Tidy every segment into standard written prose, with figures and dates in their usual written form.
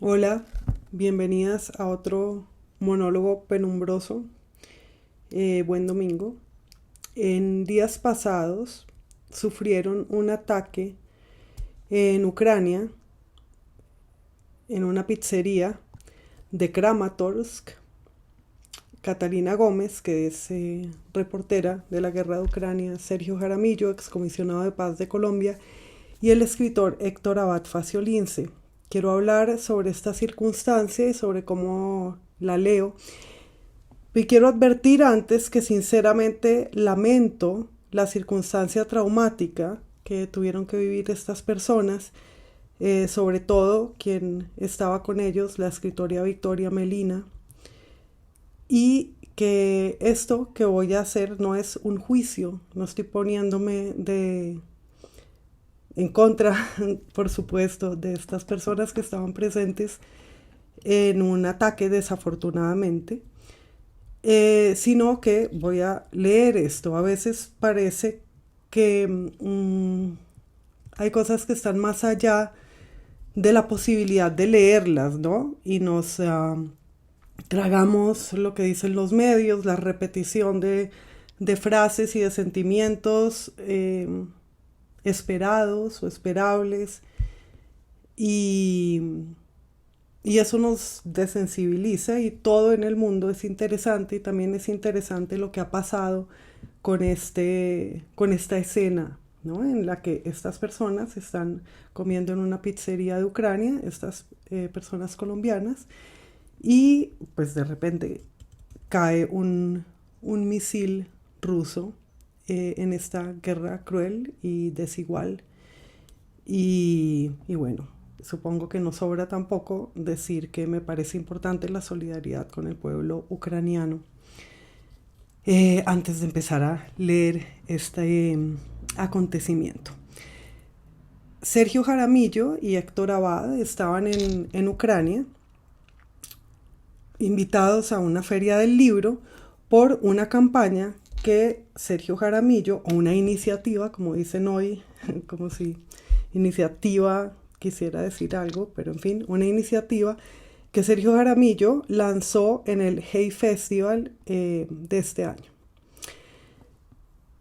Hola, bienvenidas a otro monólogo penumbroso. Buen domingo. En días pasados sufrieron un ataque en Ucrania, en una pizzería de Kramatorsk. Catalina Gómez, que es reportera de la guerra de Ucrania, Sergio Jaramillo, excomisionado de paz de Colombia, y el escritor Héctor Abad Faciolince. Quiero hablar sobre esta circunstancia y sobre cómo la leo. Y quiero advertir antes que sinceramente lamento la circunstancia traumática que tuvieron que vivir estas personas, sobre todo quien estaba con ellos, la escritora Victoria Melina, y que esto que voy a hacer no es un juicio, no estoy poniéndome en contra, por supuesto, de estas personas que estaban presentes en un ataque desafortunadamente, sino que voy a leer esto. A veces parece que hay cosas que están más allá de la posibilidad de leerlas, ¿no? Y nos tragamos lo que dicen los medios, la repetición de frases y de sentimientos esperados o esperables, y, y eso nos desensibiliza, y todo en el mundo es interesante, y también es interesante lo que ha pasado con esta escena, ¿no? En la que estas personas están comiendo en una pizzería de Ucrania, estas personas colombianas, y pues de repente cae un misil ruso en esta guerra cruel y desigual. Y bueno, supongo que no sobra tampoco decir que me parece importante la solidaridad con el pueblo ucraniano. Antes de empezar a leer este acontecimiento. Sergio Jaramillo y Héctor Abad estaban en Ucrania, invitados a una feria del libro por una campaña que Sergio Jaramillo, o una iniciativa, como dicen hoy, como si iniciativa quisiera decir algo, pero en fin, una iniciativa que Sergio Jaramillo lanzó en el Hey Festival de este año.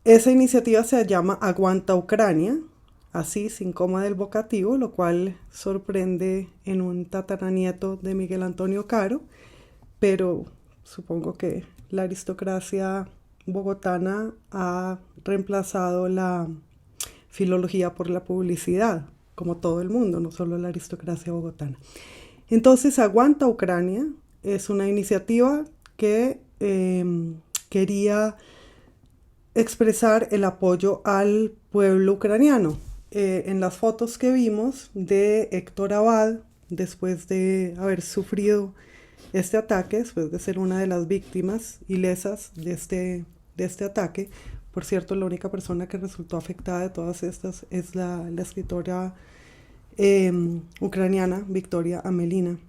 Esa iniciativa se llama Aguanta Ucrania, así sin coma del vocativo, lo cual sorprende en un tataranieto de Miguel Antonio Caro, pero supongo que la aristocracia bogotana ha reemplazado la filología por la publicidad, como todo el mundo, no solo la aristocracia bogotana. Entonces, Aguanta Ucrania es una iniciativa que quería expresar el apoyo al pueblo ucraniano. En las fotos que vimos de Héctor Abad, después de haber sufrido este ataque, después de ser una de las víctimas ilesas de este ataque. Por cierto, la única persona que resultó afectada de todas estas es la escritora ucraniana Victoria Amelina.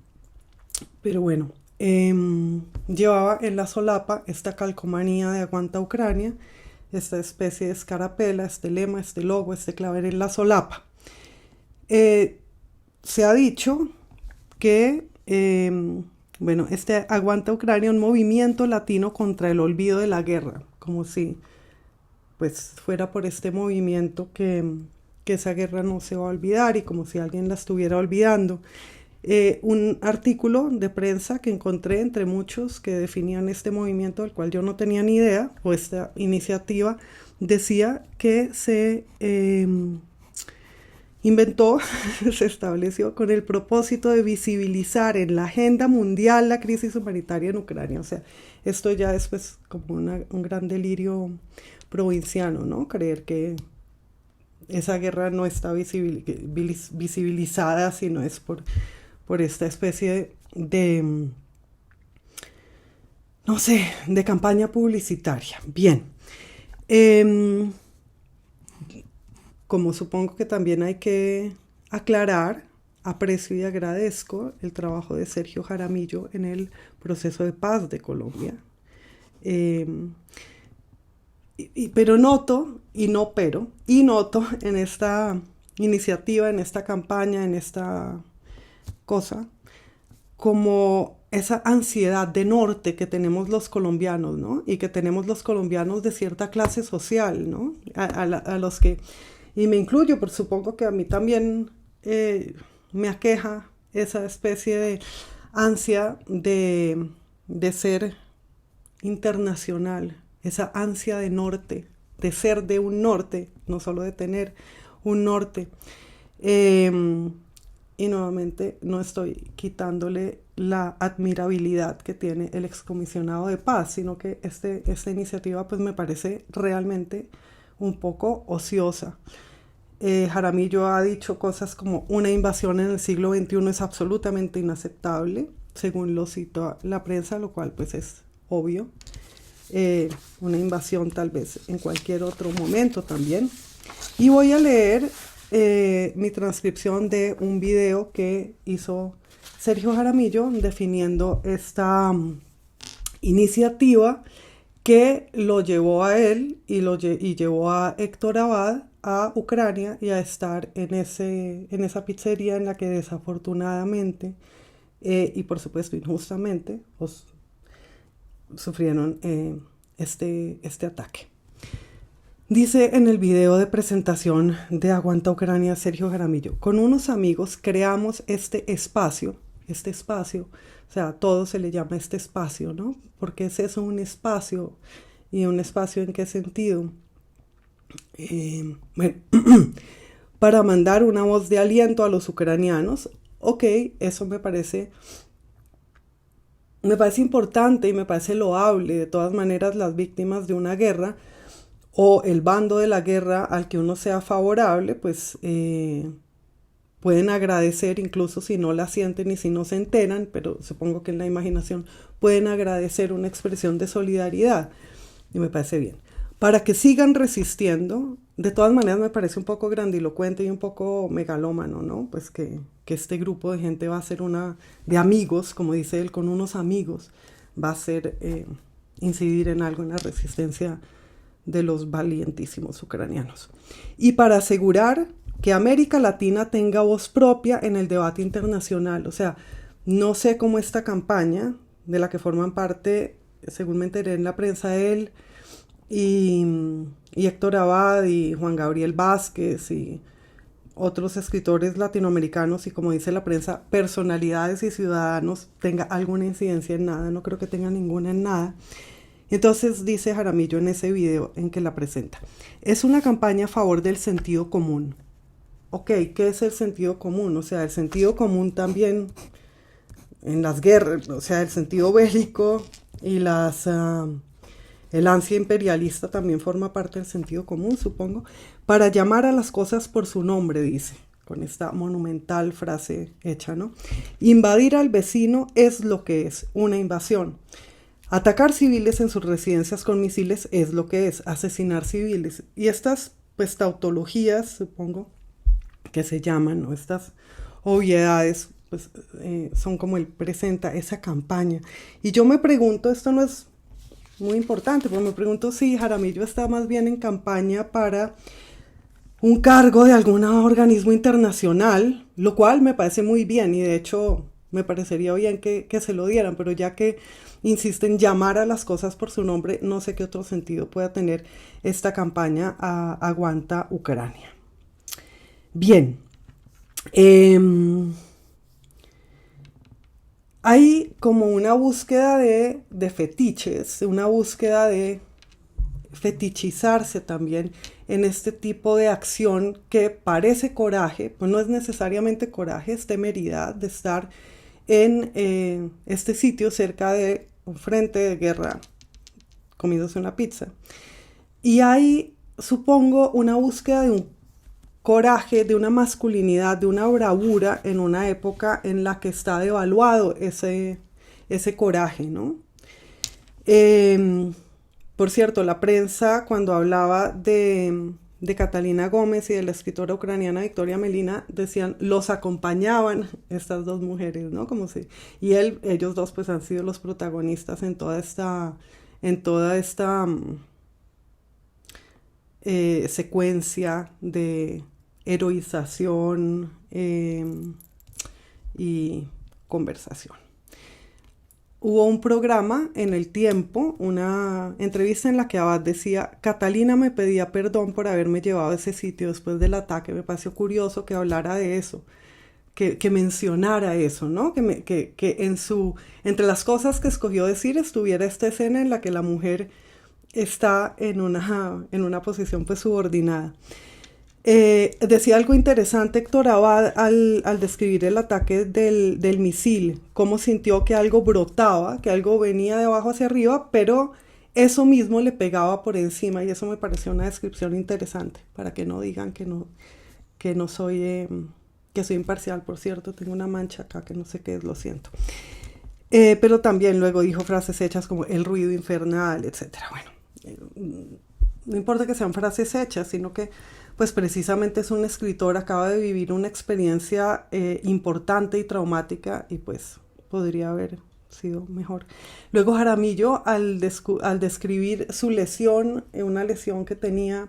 Pero bueno, llevaba en la solapa esta calcomanía de Aguanta Ucrania, esta especie de escarapela, este lema, este logo, este clavel en la solapa. Se ha dicho que bueno, este Aguanta Ucrania, un movimiento latino contra el olvido de la guerra, como si pues fuera por este movimiento que esa guerra no se va a olvidar, y como si alguien la estuviera olvidando. Un artículo de prensa que encontré entre muchos que definían este movimiento, del cual yo no tenía ni idea, o esta iniciativa, decía que se inventó, se estableció con el propósito de visibilizar en la agenda mundial la crisis humanitaria en Ucrania. O sea, esto ya es pues como un gran delirio provinciano, ¿no? Creer que esa guerra no está visibilizada, sino es por esta especie no sé, de campaña publicitaria. Bien. Como supongo que también hay que aclarar, aprecio y agradezco el trabajo de Sergio Jaramillo en el proceso de paz de Colombia. Eh, pero noto, y noto en esta iniciativa, en esta campaña, en esta cosa, como esa ansiedad de norte que tenemos los colombianos, ¿no? Y que tenemos los colombianos de cierta clase social, ¿no? A los que, y me incluyo, pero supongo que a mí también me aqueja esa especie de ansia de ser internacional, esa ansia de norte, de ser de un norte, no solo de tener un norte. Y nuevamente no estoy quitándole la admirabilidad que tiene el excomisionado de paz, sino que esta iniciativa pues me parece realmente un poco ociosa. Jaramillo ha dicho cosas como una invasión en el siglo XXI es absolutamente inaceptable, según lo citó la prensa, lo cual pues es obvio. Una invasión tal vez en cualquier otro momento también. Y voy a leer mi transcripción de un video que hizo Sergio Jaramillo definiendo esta iniciativa que lo llevó a él y llevó a Héctor Abad a Ucrania y a estar en esa pizzería en la que desafortunadamente y por supuesto injustamente pues, sufrieron este ataque. Dice en el video de presentación de Aguanta Ucrania Sergio Jaramillo: con unos amigos creamos este espacio, o sea, a todo se le llama este espacio, ¿no? Porque es eso, un espacio. ¿Y un espacio en qué sentido? Bueno, para mandar una voz de aliento a los ucranianos. Ok, eso me parece importante y me parece loable. De todas maneras, las víctimas de una guerra o el bando de la guerra al que uno sea favorable, pues pueden agradecer, incluso si no la sienten y si no se enteran, pero supongo que en la imaginación pueden agradecer una expresión de solidaridad. Y me parece bien. Para que sigan resistiendo, de todas maneras me parece un poco grandilocuente y un poco megalómano, ¿no? Pues que este grupo de gente va a ser de amigos, como dice él, con unos amigos, va a ser incidir en algo en la resistencia de los valientísimos ucranianos. Y para asegurar que América Latina tenga voz propia en el debate internacional. O sea, no sé cómo esta campaña, de la que forman parte, según me enteré en la prensa, él y Héctor Abad y Juan Gabriel Vázquez y otros escritores latinoamericanos y, como dice la prensa, personalidades y ciudadanos, tenga alguna incidencia en nada. No creo que tenga ninguna en nada. Entonces dice Jaramillo en ese video en que la presenta: es una campaña a favor del sentido común. Ok, ¿qué es el sentido común? O sea, el sentido común también en las guerras, o sea, el sentido bélico y el ansia imperialista también forma parte del sentido común, supongo. Para llamar a las cosas por su nombre, dice, con esta monumental frase hecha, ¿no? Invadir al vecino es lo que es, una invasión. Atacar civiles en sus residencias con misiles es lo que es, asesinar civiles. Y estas, pues, tautologías, supongo, que se llaman, ¿no? Estas obviedades, pues, son como él presenta esa campaña. Y yo me pregunto, esto no es muy importante, pero me pregunto si Jaramillo está más bien en campaña para un cargo de algún organismo internacional, lo cual me parece muy bien y de hecho me parecería bien que se lo dieran, pero ya que insiste en llamar a las cosas por su nombre, no sé qué otro sentido pueda tener esta campaña a Aguanta Ucrania. Bien, hay como una búsqueda de fetiches, una búsqueda de fetichizarse también en este tipo de acción que parece coraje, pues no es necesariamente coraje, es temeridad de estar en este sitio cerca de un frente de guerra comiéndose una pizza. Y hay, supongo, una búsqueda de un coraje, de una masculinidad, de una bravura en una época en la que está devaluado ese coraje, ¿no? Por cierto, la prensa, cuando hablaba de Catalina Gómez y de la escritora ucraniana Victoria Melina, decían, los acompañaban estas dos mujeres, ¿no? Como si, y ellos dos pues han sido los protagonistas en toda esta secuencia de heroización y conversación. hubo un programa en El Tiempo, una entrevista en la que Abad decía: Catalina me pedía perdón por haberme llevado a ese sitio después del ataque. Me pareció curioso que hablara de eso, que mencionara eso, ¿no? Que entre las cosas que escogió decir estuviera esta escena en la que la mujer está en una posición pues subordinada. Decía algo interesante Héctor Abad al describir el ataque del misil, cómo sintió que algo brotaba, que algo venía de abajo hacia arriba, pero eso mismo le pegaba por encima, y eso me pareció una descripción interesante, para que no digan que no soy, que soy imparcial. Por cierto, tengo una mancha acá que no sé qué es, lo siento. Pero también luego dijo frases hechas como el ruido infernal, etc. Bueno, no importa que sean frases hechas, sino que pues precisamente es un escritor, acaba de vivir una experiencia importante y traumática, y pues podría haber sido mejor. Luego Jaramillo, al describir su lesión, una lesión que tenía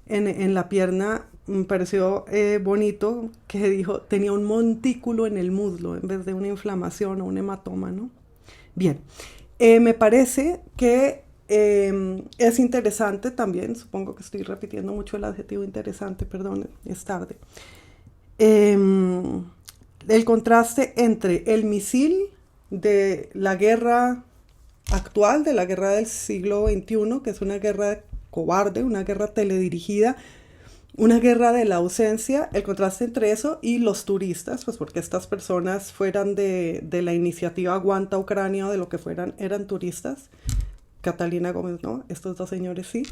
en la pierna, me pareció bonito que dijo: tenía un montículo en el muslo en vez de una inflamación o un hematoma, ¿no? Bien, me parece que es interesante también, supongo que estoy repitiendo mucho el adjetivo interesante, perdón, es tarde, el contraste entre el misil de la guerra actual, de la guerra del siglo XXI, que es una guerra cobarde, una guerra teledirigida, una guerra de la ausencia, el contraste entre eso y los turistas, pues porque estas personas fueran de la iniciativa Aguanta Ucrania o de lo que fueran, eran turistas. Catalina Gómez, ¿no? Estos dos señores sí.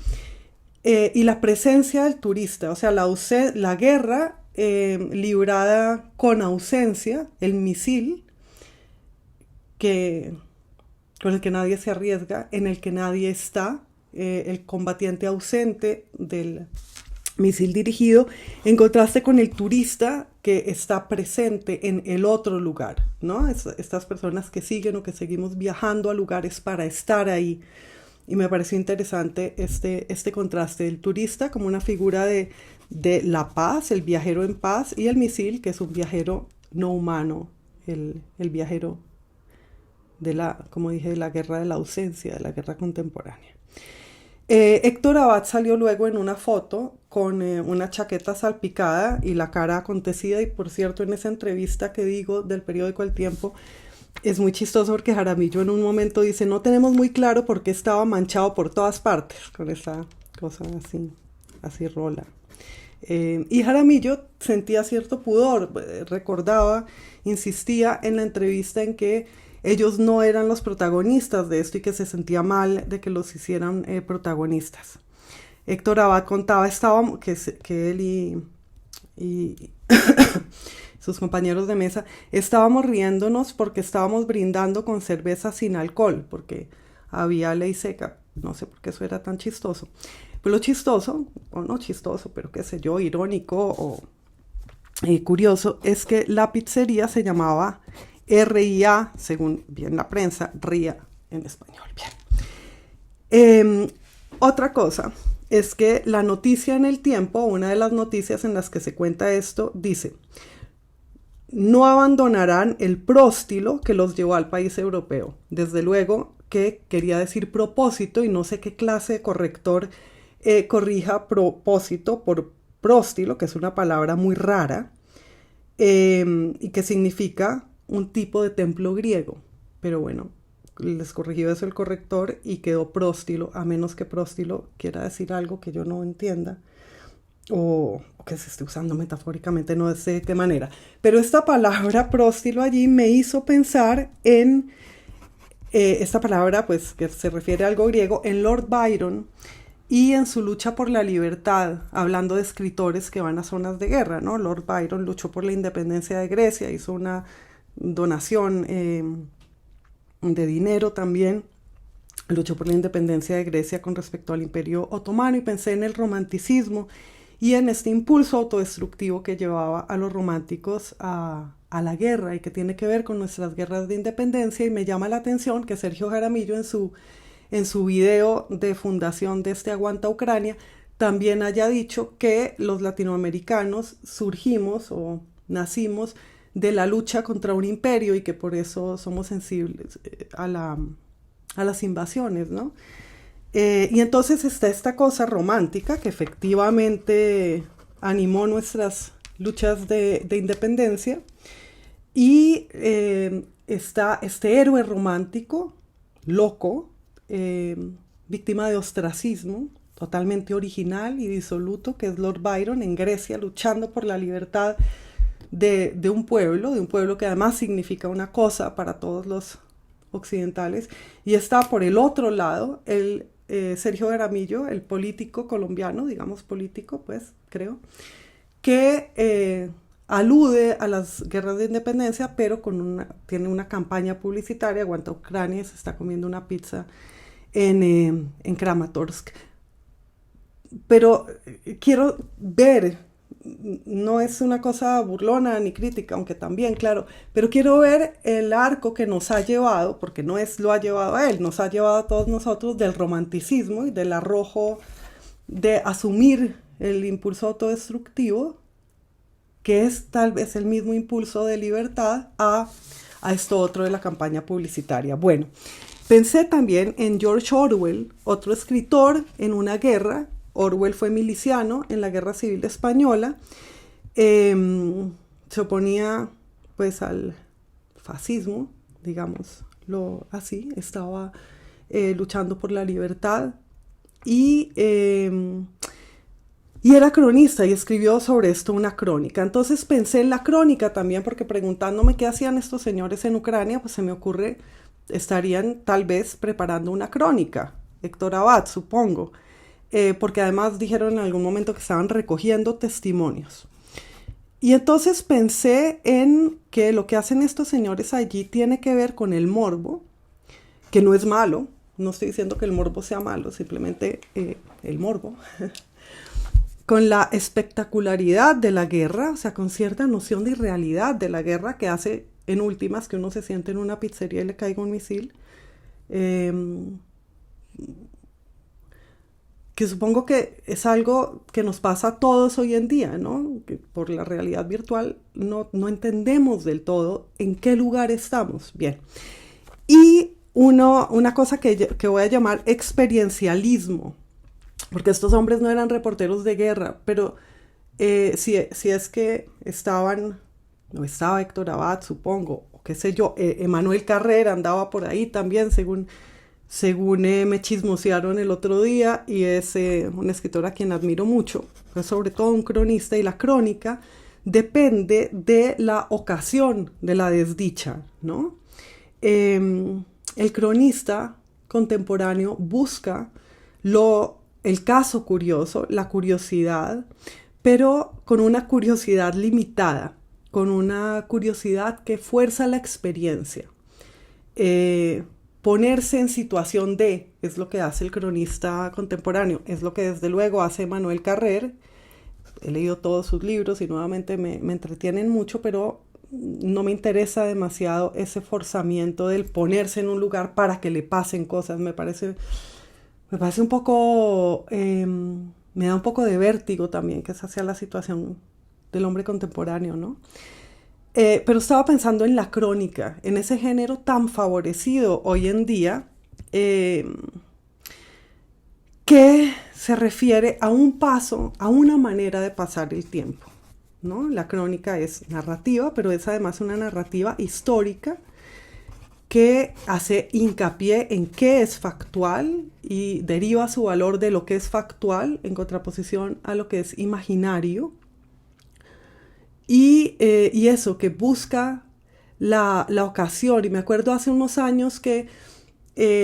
Y la presencia del turista, o sea, la guerra librada con ausencia, el misil, con el que nadie se arriesga, en el que nadie está, el combatiente ausente del misil dirigido, en contraste con el turista que está presente en el otro lugar, ¿no? Estas personas que siguen o que seguimos viajando a lugares para estar ahí. Y me pareció interesante este contraste del turista como una figura de la paz, el viajero en paz, y el misil, que es un viajero no humano, el viajero como dije, de la guerra de la ausencia, de la guerra contemporánea. Héctor Abad salió luego en una foto con una chaqueta salpicada y la cara acontecida, y por cierto, en esa entrevista que digo del periódico El Tiempo, es muy chistoso porque Jaramillo en un momento dice: no tenemos muy claro por qué estaba manchado por todas partes, con esa cosa así rola. Y Jaramillo sentía cierto pudor, recordaba, insistía en la entrevista en que ellos no eran los protagonistas de esto y que se sentía mal de que los hicieran protagonistas. Héctor Abad contaba que él y sus compañeros de mesa estábamos riéndonos porque estábamos brindando con cerveza sin alcohol, porque había ley seca. No sé por qué eso era tan chistoso. Pero lo chistoso, o no chistoso, pero qué sé yo, irónico o curioso, es que la pizzería se llamaba RIA, según bien la prensa, RIA en español. Bien. Otra cosa es que la noticia en El Tiempo, una de las noticias en las que se cuenta esto, dice: no abandonarán el próstilo que los llevó al país europeo. Desde luego que quería decir propósito, y no sé qué clase de corrector corrija propósito por próstilo, que es una palabra muy rara, y que significa un tipo de templo griego. Pero bueno, les corrigió eso el corrector y quedó próstilo, a menos que próstilo quiera decir algo que yo no entienda, o que se esté usando metafóricamente, no sé de qué manera. Pero esta palabra próstilo allí me hizo pensar en esta palabra, pues, que se refiere a algo griego, en Lord Byron y en su lucha por la libertad, hablando de escritores que van a zonas de guerra, ¿no? Lord Byron luchó por la independencia de Grecia, hizo una donación de dinero también, luchó por la independencia de Grecia con respecto al Imperio Otomano, y pensé en el romanticismo y en este impulso autodestructivo que llevaba a los románticos a la guerra, y que tiene que ver con nuestras guerras de independencia. Y me llama la atención que Sergio Jaramillo en su video de fundación de este Aguanta Ucrania también haya dicho que los latinoamericanos surgimos o nacimos de la lucha contra un imperio y que por eso somos sensibles a las invasiones, ¿no? Y entonces está esta cosa romántica que efectivamente animó nuestras luchas de independencia, y está este héroe romántico, loco, víctima de ostracismo, totalmente original y disoluto, que es Lord Byron en Grecia, luchando por la libertad de un pueblo que además significa una cosa para todos los occidentales. Y está por el otro lado el Sergio Jaramillo, el político colombiano, digamos político, pues creo, que alude a las guerras de independencia, pero tiene una campaña publicitaria, aguanta Ucrania, se está comiendo una pizza en Kramatorsk. Pero quiero ver, no es una cosa burlona ni crítica, aunque también, claro, pero quiero ver el arco que nos ha llevado, porque no es lo ha llevado a él, nos ha llevado a todos nosotros del romanticismo y del arrojo de asumir el impulso autodestructivo, que es tal vez el mismo impulso de libertad, a esto otro de la campaña publicitaria. Bueno, pensé también en George Orwell, otro escritor en una guerra. Orwell fue miliciano en la Guerra Civil Española, se oponía pues al fascismo, digámoslo así, estaba luchando por la libertad y era cronista y escribió sobre esto una crónica. Entonces pensé en la crónica también, porque preguntándome qué hacían estos señores en Ucrania, pues se me ocurre, estarían tal vez preparando una crónica, Héctor Abad, supongo. Porque además dijeron en algún momento que estaban recogiendo testimonios. Y entonces pensé en que lo que hacen estos señores allí tiene que ver con el morbo, que no es malo, no estoy diciendo que el morbo sea malo, simplemente el morbo, con la espectacularidad de la guerra, o sea, con cierta noción de irrealidad de la guerra que hace en últimas que uno se siente en una pizzería y le caiga un misil. Que supongo que es algo que nos pasa a todos hoy en día, ¿no? Que por la realidad virtual no entendemos del todo en qué lugar estamos. Bien. Y una cosa que voy a llamar experiencialismo, porque estos hombres no eran reporteros de guerra, pero si es que estaba Héctor Abad, supongo, o qué sé yo, Emanuel Carrera andaba por ahí también, según me chismosearon el otro día, y es un escritor a quien admiro mucho, es sobre todo un cronista, y la crónica depende de la ocasión de la desdicha, ¿no? El cronista contemporáneo busca el caso curioso, la curiosidad, pero con una curiosidad limitada, con una curiosidad que fuerza la experiencia. Ponerse en situación es lo que hace el cronista contemporáneo, es lo que desde luego hace Manuel Carrer. He leído todos sus libros y nuevamente me entretienen mucho, pero no me interesa demasiado ese forzamiento del ponerse en un lugar para que le pasen cosas. Me parece un poco, me da un poco de vértigo también, que esa sea la situación del hombre contemporáneo, ¿no? Pero estaba pensando en la crónica, en ese género tan favorecido hoy en día, que se refiere a un paso, a una manera de pasar el tiempo, ¿no? La crónica es narrativa, pero es además una narrativa histórica que hace hincapié en qué es factual y deriva su valor de lo que es factual en contraposición a lo que es imaginario. Y eso, que busca la ocasión. Y me acuerdo hace unos años que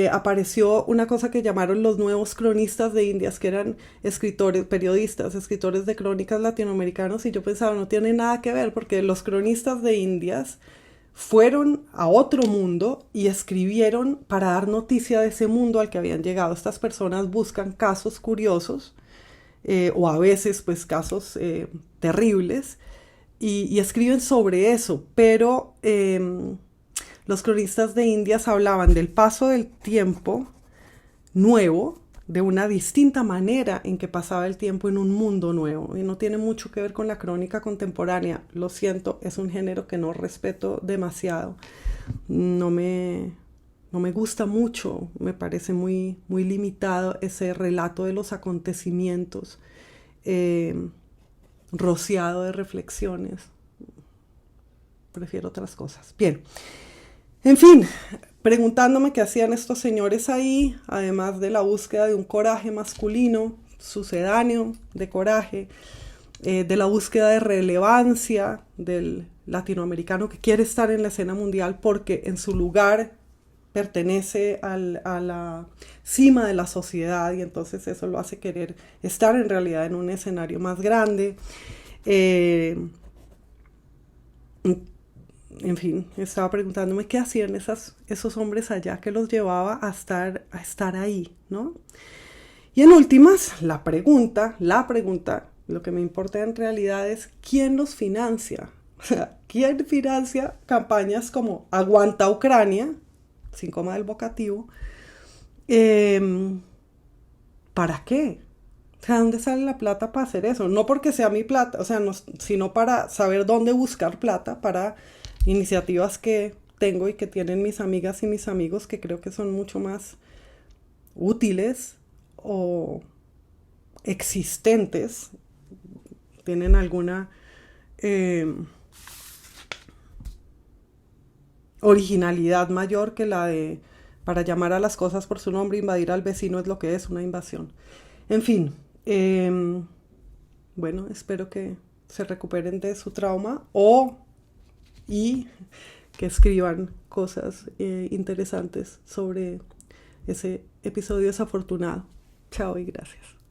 apareció una cosa que llamaron los nuevos cronistas de Indias, que eran escritores, periodistas, escritores de crónicas latinoamericanos, y yo pensaba, no tiene nada que ver, porque los cronistas de Indias fueron a otro mundo y escribieron para dar noticia de ese mundo al que habían llegado. Estas personas buscan casos curiosos, o a veces pues casos terribles, y escriben sobre eso, pero los cronistas de Indias hablaban del paso del tiempo nuevo, de una distinta manera en que pasaba el tiempo en un mundo nuevo. Y no tiene mucho que ver con la crónica contemporánea. Lo siento, es un género que no respeto demasiado. No me gusta mucho, me parece muy, muy limitado ese relato de los acontecimientos, rociado de reflexiones. Prefiero otras cosas. Bien, en fin, preguntándome qué hacían estos señores ahí, además de la búsqueda de un coraje masculino, sucedáneo de coraje, de la búsqueda de relevancia del latinoamericano que quiere estar en la escena mundial porque en su lugar pertenece a la cima de la sociedad y entonces eso lo hace querer estar en realidad en un escenario más grande. En fin, estaba preguntándome qué hacían esos hombres allá que los llevaba a estar ahí, ¿no? Y en últimas, la pregunta, lo que me importa en realidad es ¿quién los financia? O sea, ¿quién financia campañas como Aguanta Ucrania, sin coma del vocativo? ¿Para qué? O sea, ¿dónde sale la plata para hacer eso? No porque sea mi plata, o sea, no, sino para saber dónde buscar plata para iniciativas que tengo y que tienen mis amigas y mis amigos que creo que son mucho más útiles o existentes, tienen alguna originalidad mayor que la de para llamar a las cosas por su nombre, invadir al vecino es lo que es una invasión. En fin, bueno, espero que se recuperen de su trauma y que escriban cosas interesantes sobre ese episodio desafortunado. Chao y gracias.